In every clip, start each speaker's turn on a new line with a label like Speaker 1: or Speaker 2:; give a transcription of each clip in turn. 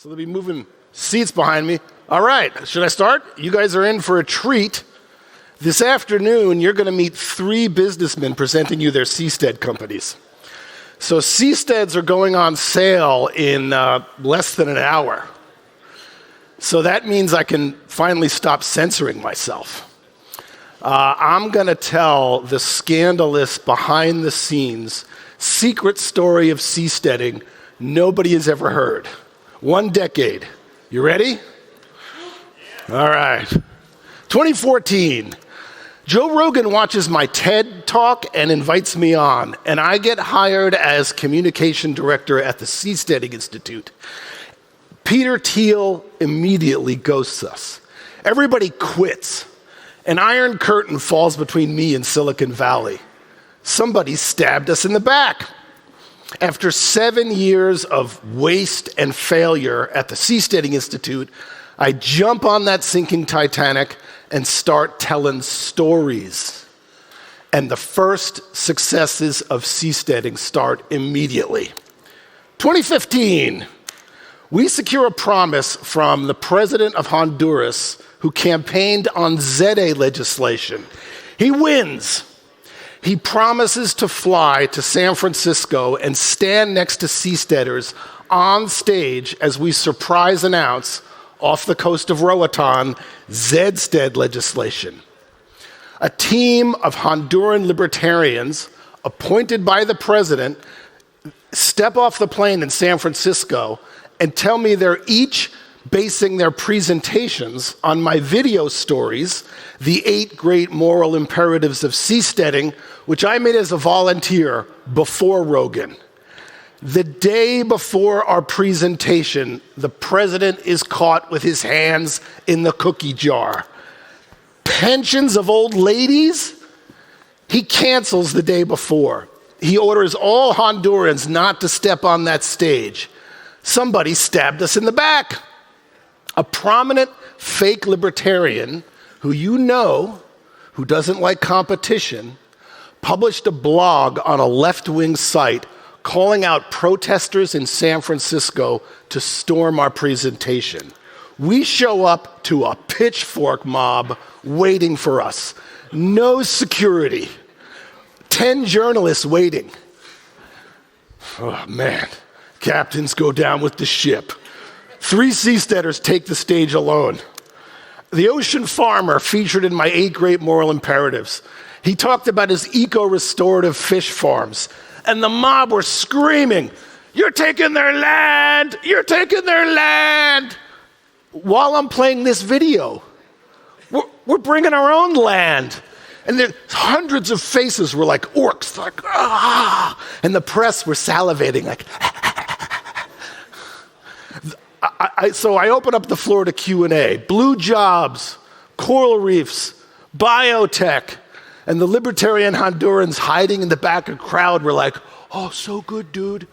Speaker 1: So they'll be moving seats behind me. All right, should I start? You guys are in for a treat. This afternoon, you're going to meet 3 businessmen presenting you their Seastead companies. So Seasteads are going on sale in less than an hour. So that means I can finally stop censoring myself. I'm going to tell the scandalous, behind-the-scenes, secret story of seasteading nobody has ever heard. 1 decade. You ready? All right. 2014. Joe Rogan watches my TED Talk and invites me on, and I get hired as communication director at the Seasteading Institute. Peter Thiel immediately ghosts us. Everybody quits. An iron curtain falls between me and Silicon Valley. Somebody stabbed us in the back. After 7 years of waste and failure at the Seasteading Institute, I jump on that sinking Titanic and start telling stories. And the first successes of seasteading start immediately. 2015, we secure a promise from the president of Honduras who campaigned on ZA legislation. He wins. He promises to fly to San Francisco and stand next to seasteaders on stage as we surprise announce off the coast of Roatan, Zedstead legislation. A team of Honduran libertarians appointed by the president step off the plane in San Francisco and tell me they're each basing their presentations on my video stories, The 8 Great Moral Imperatives of Seasteading, which I made as a volunteer before Rogan. The day before our presentation, the president is caught with his hands in the cookie jar. Pensions of old ladies? He cancels the day before. He orders all Hondurans not to step on that stage. Somebody stabbed us in the back. A prominent fake libertarian who you know, who doesn't like competition, published a blog on a left-wing site calling out protesters in San Francisco to storm our presentation. We show up to a pitchfork mob waiting for us. No security. 10 journalists waiting. Oh man, captains go down with the ship. 3 seasteaders take the stage alone. The ocean farmer featured in my 8 Great Moral Imperatives. He talked about his eco-restorative fish farms, and the mob were screaming, "You're taking their land! You're taking their land!" While I'm playing this video, we're bringing our own land. And there, hundreds of faces were like orcs, like, ah! And the press were salivating, like, So I open up the floor to Q&A. Blue jobs, coral reefs, biotech, and the libertarian Hondurans hiding in the back of the crowd were like, "Oh, so good, dude."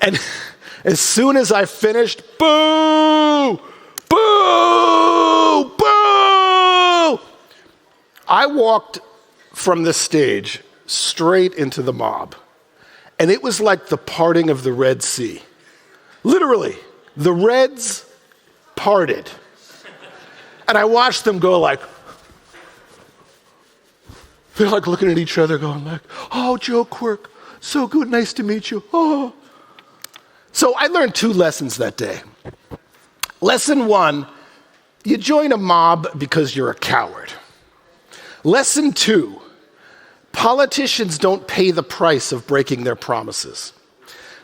Speaker 1: And as soon as I finished, boo, boo, boo! I walked from the stage straight into the mob. And it was like the parting of the Red Sea. Literally. The Reds parted. And I watched them go like, they're like looking at each other going like, "Oh, Joe Quirk, so good, nice to meet you. Oh." So I learned 2 lessons that day. Lesson 1, you join a mob because you're a coward. Lesson 2, politicians don't pay the price of breaking their promises.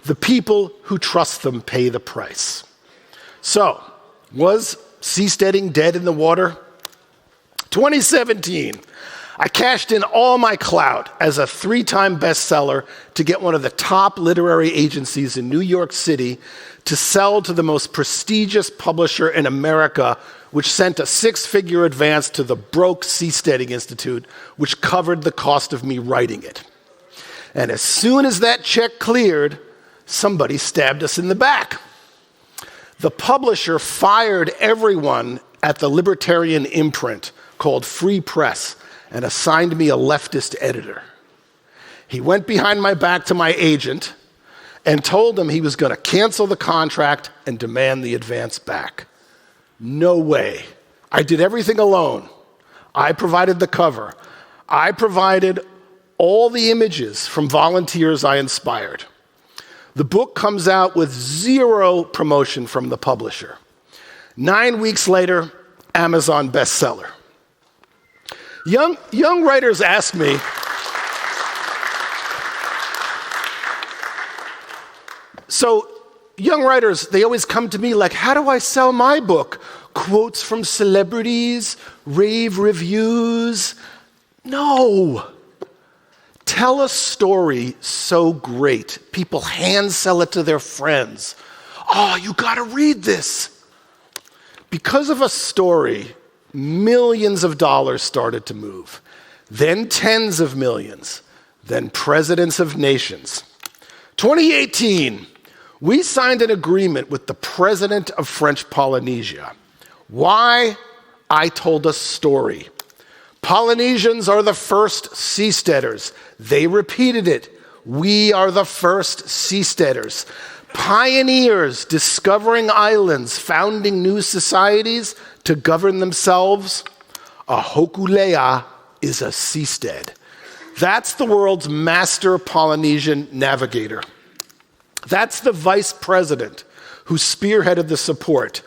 Speaker 1: The people who trust them pay the price. So, was seasteading dead in the water? 2017, I cashed in all my clout as a 3-time bestseller to get one of the top literary agencies in New York City to sell to the most prestigious publisher in America, which sent a 6-figure advance to the broke Seasteading Institute, which covered the cost of me writing it. And as soon as that check cleared, somebody stabbed us in the back. The publisher fired everyone at the libertarian imprint called Free Press and assigned me a leftist editor. He went behind my back to my agent and told him he was going to cancel the contract and demand the advance back. No way. I did everything alone. I provided the cover. I provided all the images from volunteers I inspired. The book comes out with zero promotion from the publisher. 9 weeks later, Amazon bestseller. Young writers ask me, so young writers, they always come to me like, how do I sell my book? Quotes from celebrities, rave reviews. No. Tell a story so great, people hand sell it to their friends. Oh, you gotta read this. Because of a story, millions of dollars started to move, then tens of millions, then presidents of nations. 2018, we signed an agreement with the president of French Polynesia. Why? I told a story. Polynesians are the first seasteaders. They repeated it. We are the first seasteaders. Pioneers discovering islands, founding new societies to govern themselves. A hokulea is a seastead. That's the world's master Polynesian navigator. That's the vice president who spearheaded the support.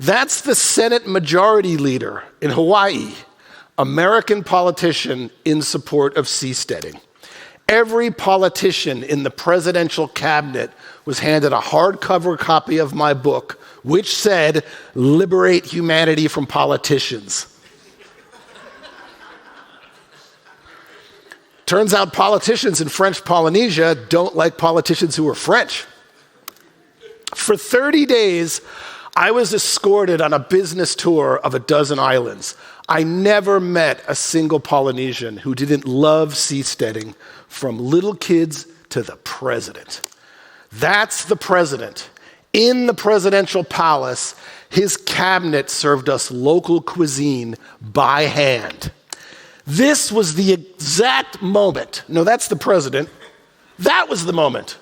Speaker 1: That's the Senate Majority Leader in Hawaii, American politician in support of seasteading. Every politician in the presidential cabinet was handed a hardcover copy of my book, which said, "Liberate humanity from politicians." Turns out politicians in French Polynesia don't like politicians who are French. For 30 days, I was escorted on a business tour of a dozen islands. I never met a single Polynesian who didn't love seasteading, from little kids to the president. That's the president. In the presidential palace, his cabinet served us local cuisine by hand. This was the exact moment. No, that's the president. That was the moment.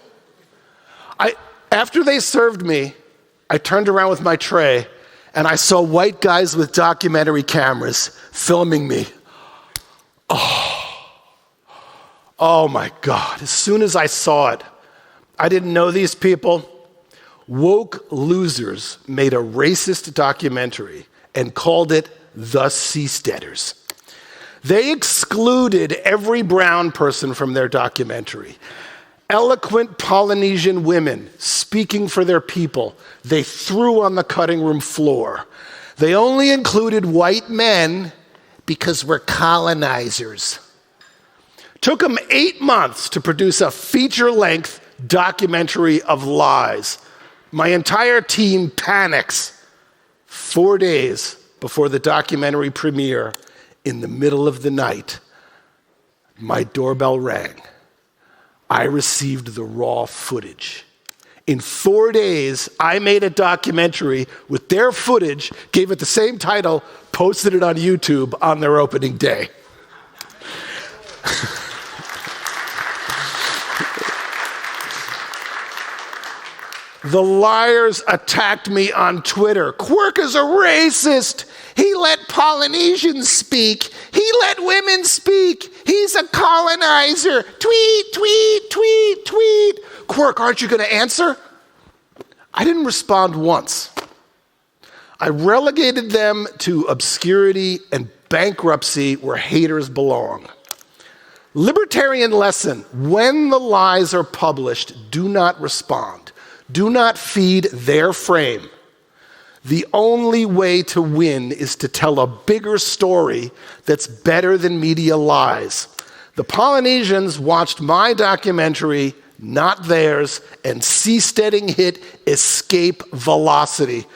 Speaker 1: After they served me, I turned around with my tray and I saw white guys with documentary cameras filming me. Oh my God. As soon as I saw it, I didn't know these people. Woke losers made a racist documentary and called it The Seasteaders. They excluded every brown person from their documentary. Eloquent Polynesian women speaking for their people, they threw on the cutting room floor. They only included white men because we're colonizers. Took them 8 months to produce a feature-length documentary of lies. My entire team panics. 4 days before the documentary premiere, in the middle of the night, my doorbell rang. I received the raw footage. In 4 days, I made a documentary with their footage, gave it the same title, posted it on YouTube on their opening day. The liars attacked me on Twitter. Quirk is a racist. He let Polynesians speak. He let women speak. He's a colonizer. Tweet, tweet, tweet, tweet. Quirk, aren't you going to answer? I didn't respond once. I relegated them to obscurity and bankruptcy where haters belong. Libertarian lesson: when the lies are published, do not respond. Do not feed their frame. The only way to win is to tell a bigger story that's better than media lies. The Polynesians watched my documentary, not theirs, and seasteading hit escape velocity.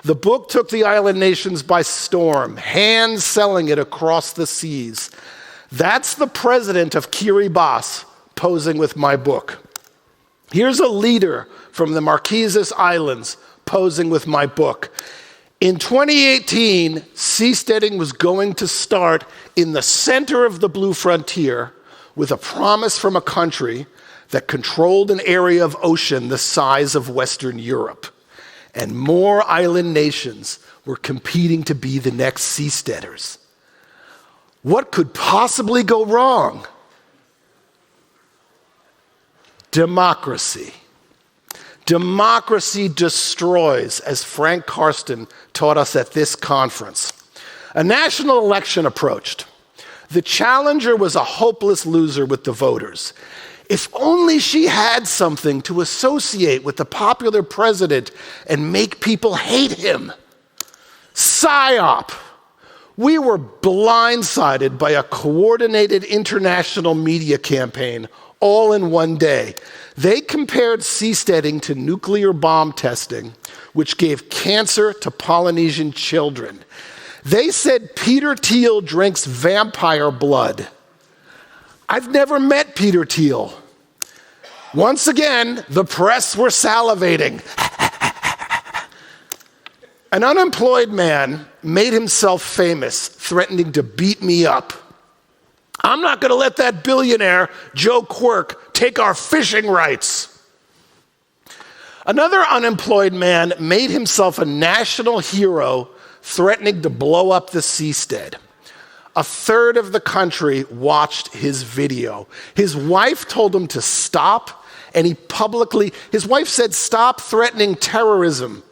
Speaker 1: The book took the island nations by storm, hand selling it across the seas. That's the president of Kiribati posing with my book. Here's a leader from the Marquesas Islands posing with my book. In 2018, seasteading was going to start in the center of the blue frontier with a promise from a country that controlled an area of ocean the size of Western Europe. And more island nations were competing to be the next seasteaders. What could possibly go wrong? Democracy. Democracy destroys, as Frank Karsten taught us at this conference. A national election approached. The challenger was a hopeless loser with the voters. If only she had something to associate with the popular president and make people hate him. PSYOP. We were blindsided by a coordinated international media campaign all in one day. They compared seasteading to nuclear bomb testing, which gave cancer to Polynesian children. They said Peter Thiel drinks vampire blood. I've never met Peter Thiel. Once again, the press were salivating. An unemployed man made himself famous, threatening to beat me up. I'm not going to let that billionaire, Joe Quirk, take our fishing rights. Another unemployed man made himself a national hero, threatening to blow up the seastead. A third of the country watched his video. His wife told him to stop, and his wife said, "Stop threatening terrorism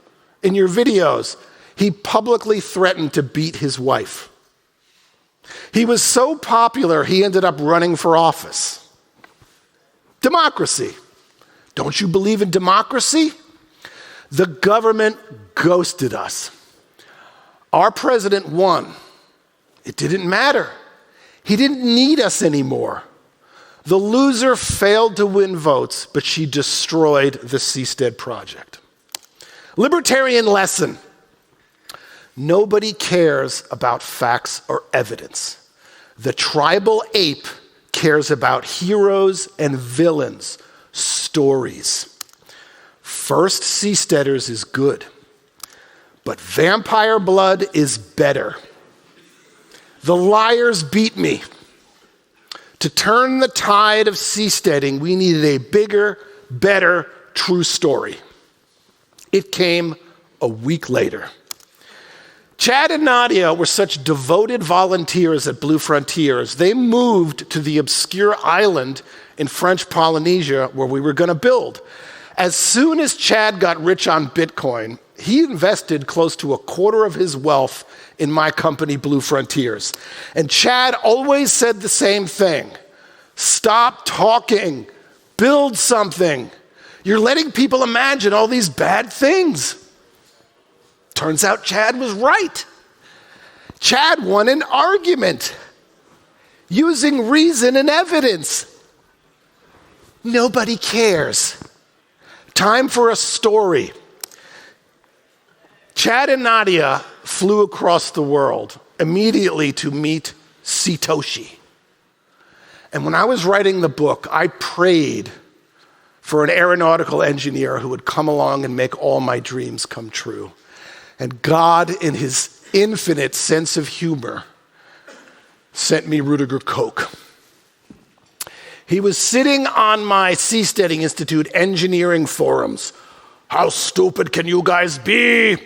Speaker 1: in your videos." He publicly threatened to beat his wife. He was so popular, he ended up running for office. Democracy. Don't you believe in democracy? The government ghosted us. Our president won. It didn't matter. He didn't need us anymore. The loser failed to win votes, but she destroyed the Seastead project. Libertarian lesson. Nobody cares about facts or evidence. The tribal ape cares about heroes and villains, stories. First Seasteaders is good, but vampire blood is better. The liars beat me. To turn the tide of seasteading, we needed a bigger, better, true story. It came a week later. Chad and Nadia were such devoted volunteers at Blue Frontiers, they moved to the obscure island in French Polynesia where we were going to build. As soon as Chad got rich on Bitcoin, he invested close to a quarter of his wealth in my company, Blue Frontiers. And Chad always said the same thing. Stop talking. Build something. You're letting people imagine all these bad things. Turns out Chad was right. Chad won an argument using reason and evidence. Nobody cares. Time for a story. Chad and Nadia flew across the world immediately to meet Satoshi. And when I was writing the book, I prayed for an aeronautical engineer who would come along and make all my dreams come true. And God, in his infinite sense of humor, sent me Rudiger Koch. He was sitting on my Seasteading Institute engineering forums. How stupid can you guys be?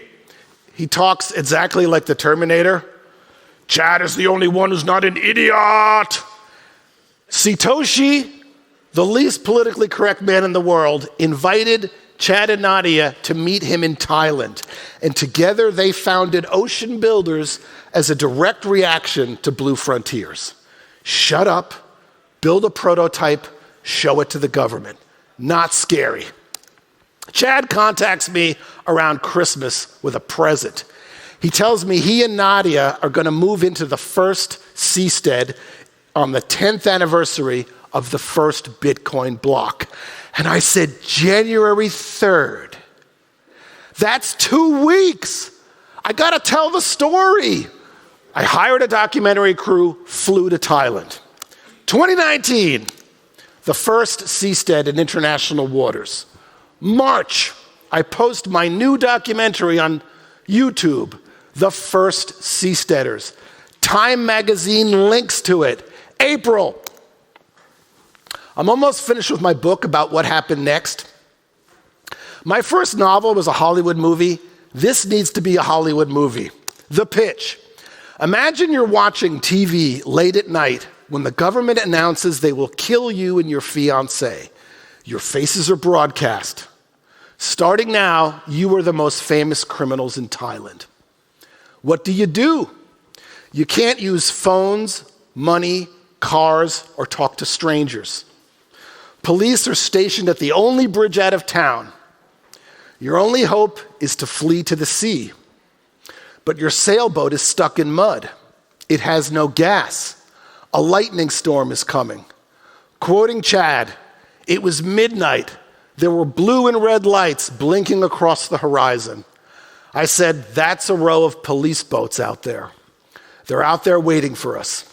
Speaker 1: He talks exactly like the Terminator. Chad is the only one who's not an idiot. Satoshi, the least politically correct man in the world, invited Chad and Nadia to meet him in Thailand. And together they founded Ocean Builders as a direct reaction to Blue Frontiers. Shut up, build a prototype, show it to the government. Not scary. Chad contacts me around Christmas with a present. He tells me he and Nadia are going to move into the first seastead on the 10th anniversary of the first Bitcoin block. And I said, January 3rd. That's 2 weeks. I got to tell the story. I hired a documentary crew, flew to Thailand. 2019, the first seastead in international waters. March, I post my new documentary on YouTube, The First Seasteaders. Time magazine links to it. April, I'm almost finished with my book about what happened next. My first novel was a Hollywood movie. This needs to be a Hollywood movie. The pitch. Imagine you're watching TV late at night when the government announces they will kill you and your fiancé. Your faces are broadcast. Starting now, you are the most famous criminals in Thailand. What do? You can't use phones, money, cars, or talk to strangers. Police are stationed at the only bridge out of town. Your only hope is to flee to the sea. But your sailboat is stuck in mud. It has no gas. A lightning storm is coming. Quoting Chad, "It was midnight. There were blue and red lights blinking across the horizon." I said, "That's a row of police boats out there. They're out there waiting for us."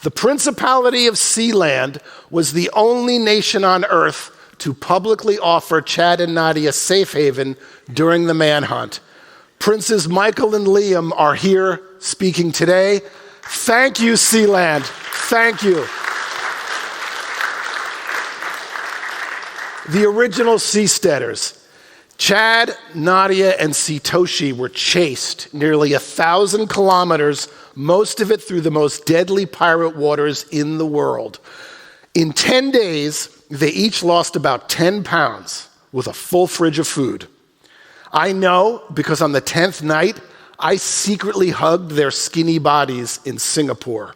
Speaker 1: The Principality of Sealand was the only nation on earth to publicly offer Chad and Nadia safe haven during the manhunt. Princes Michael and Liam are here speaking today. Thank you, Sealand. Thank you. The original Seasteaders. Chad, Nadia, and Sitoshi were chased nearly 1,000 kilometers, most of it through the most deadly pirate waters in the world. In 10 days, they each lost about 10 pounds with a full fridge of food. I know because on the 10th night, I secretly hugged their skinny bodies in Singapore.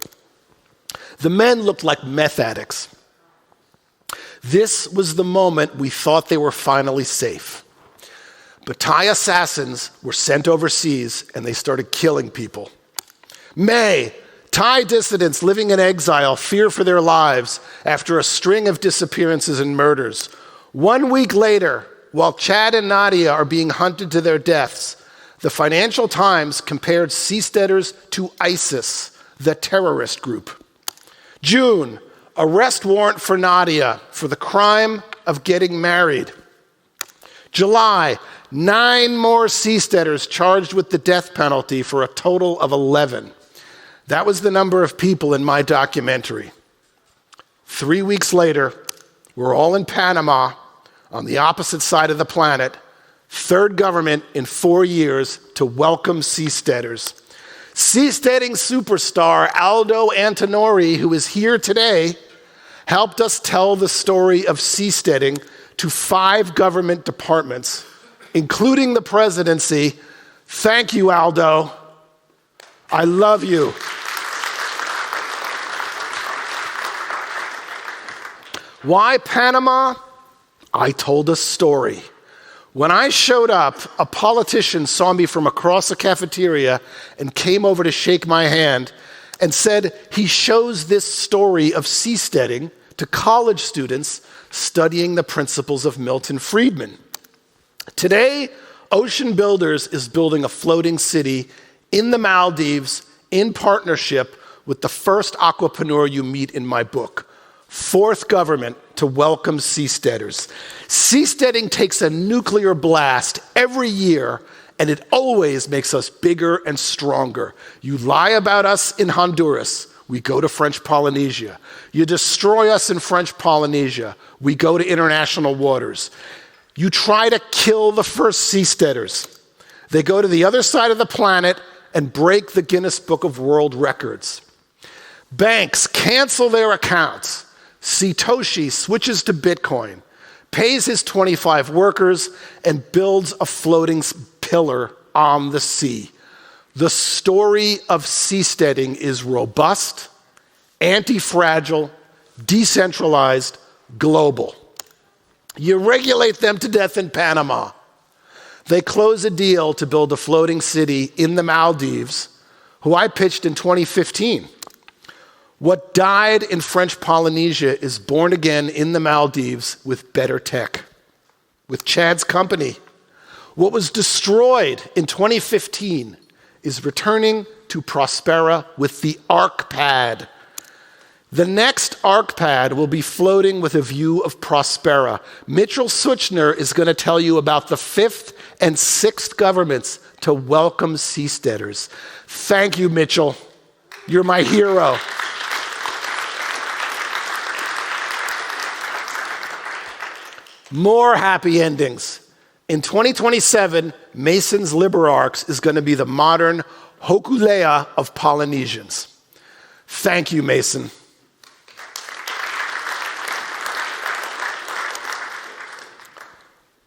Speaker 1: The men looked like meth addicts. This was the moment we thought they were finally safe. But Thai assassins were sent overseas and they started killing people. May, Thai dissidents living in exile fear for their lives after a string of disappearances and murders. 1 week later, while Chad and Nadia are being hunted to their deaths, the Financial Times compared Seasteaders to ISIS, the terrorist group. June, arrest warrant for Nadia for the crime of getting married. July, 9 more Seasteaders charged with the death penalty for a total of 11. That was the number of people in my documentary. 3 weeks later, we're all in Panama on the opposite side of the planet, third government in 4 years to welcome Seasteaders. Seasteading superstar Aldo Antinori, who is here today, helped us tell the story of seasteading to 5 government departments, including the presidency. Thank you, Aldo. I love you. Why Panama? I told a story. When I showed up, a politician saw me from across a cafeteria and came over to shake my hand and said he shows this story of seasteading to college students studying the principles of Milton Friedman. Today, Ocean Builders is building a floating city in the Maldives in partnership with the first aquapreneur you meet in my book. 4th government to welcome seasteaders. Seasteading takes a nuclear blast every year, and it always makes us bigger and stronger. You lie about us in Honduras, we go to French Polynesia. You destroy us in French Polynesia, we go to international waters. You try to kill the first seasteaders. They go to the other side of the planet and break the Guinness Book of World Records. Banks cancel their accounts. Satoshi switches to Bitcoin, pays his 25 workers, and builds a floating pillar on the sea. The story of seasteading is robust, anti-fragile, decentralized, global. You regulate them to death in Panama. They close a deal to build a floating city in the Maldives, who I pitched in 2015. What died in French Polynesia is born again in the Maldives with better tech, with Chad's company. What was destroyed in 2015 is returning to Prospera with the ArcPad. The next ArcPad will be floating with a view of Prospera. Mitchell Suchner is going to tell you about the 5th and 6th governments to welcome seasteaders. Thank you, Mitchell. You're my hero. More happy endings. In 2027, Mason's LibreArcs is going to be the modern Hokulea of Polynesians. Thank you, Mason.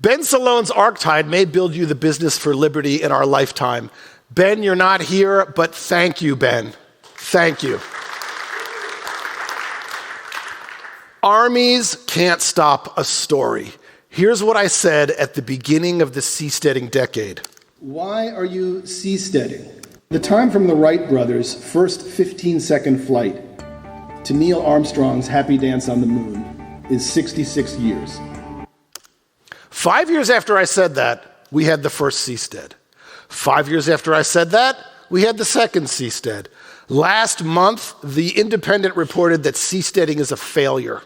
Speaker 1: Ben Salone's Arctide may build you the business for liberty in our lifetime. Ben, you're not here, but thank you, Ben. Thank you. Armies can't stop a story. Here's what I said at the beginning of the Seasteading decade.
Speaker 2: Why are you seasteading? The time from the Wright brothers' first 15-second flight to Neil Armstrong's Happy Dance on the Moon is 66 years.
Speaker 1: 5 years after I said that, we had the first Seastead. 5 years after I said that, we had the second Seastead. Last month, The Independent reported that seasteading is a failure.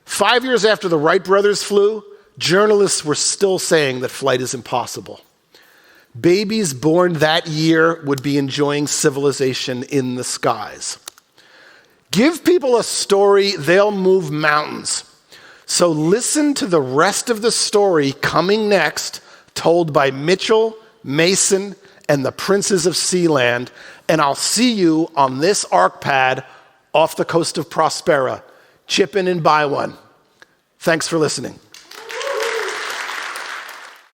Speaker 1: 5 years after the Wright brothers flew, journalists were still saying that flight is impossible. Babies born that year would be enjoying civilization in the skies. Give people a story, they'll move mountains. So listen to the rest of the story coming next, told by Mitchell, Mason, and the Princes of Sealand, and I'll see you on this arc pad off the coast of Prospera. Chip in and buy one. Thanks for listening.